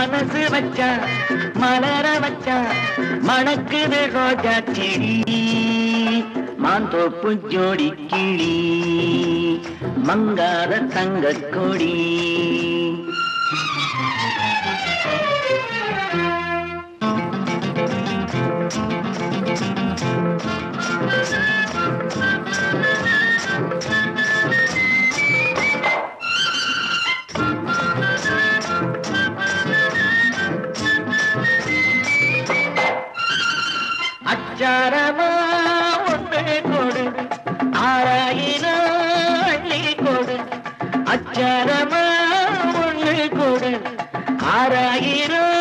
மனசு வச்சா மலர வச்சா மணக்குது ரோஜா செடி மாந்தோப்பு ஜோடி கிளி மங்காத தங்க கொடி. அச்சாரமா ஒன்று கொடு ஆராயிரம் அள்ளி கொடு அச்சாரமா ஒன்று கொடு ஆராயிரம்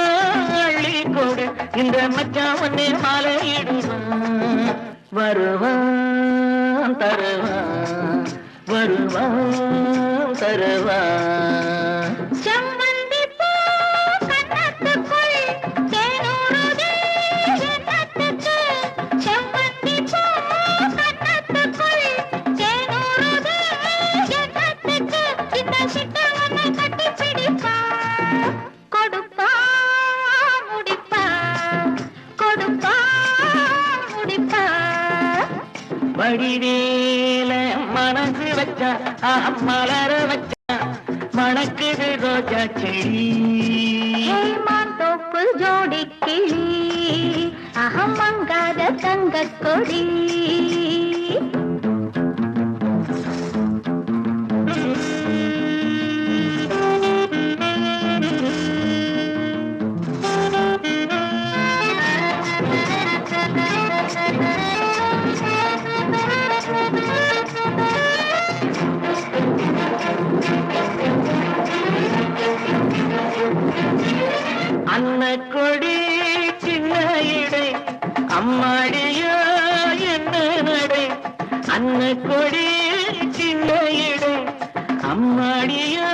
அள்ளி கொடு இந்த மச்சான் ஒன்னே மாலையிடுவான் வருவான் தருவான் வருவான் தருவான். வடிவேல மனசு வச்சா மலர வச்சா மணக்குது ரோஜா செடி மாந்தோப்பு ஜோடி கிளி அகமங்காத தங்க கொடி. அன்ன கொடி சின்ன இடை அம்மாடியோ என்ன நடை அன்ன கொடி சின்ன இடை அம்மாடியோ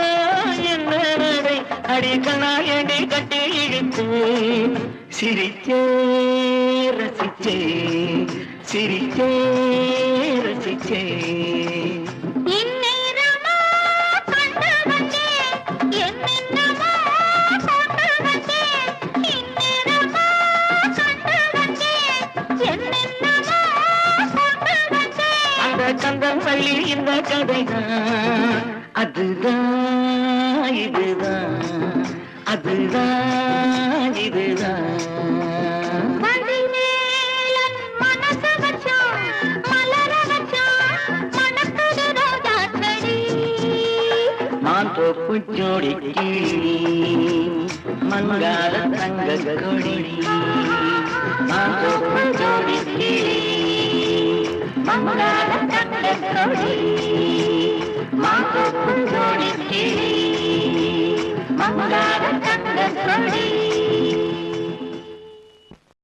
என்ன நடை அடி கண்ணாடி கட்டி இழுத்து சிரிச்சே ரசிச்சே சிரிச்சே ரசிச்சே. கந்தம் பள்ளி இந்த கதைதான் அதுதான் இதுதான் அதுதான் இதுதான். மனசு வச்சா மலர வச்சா மணக்குது ரோஜா செடி மாந்தோப்பு ஜோடி கிளி மங்காத தங்க கொடி மாந்தோப்பு ஜோடி கிளி மங்காத தங்க கொடி மாந்தோப்பு ஜோடி கிளி மங்காத தங்க கொடி.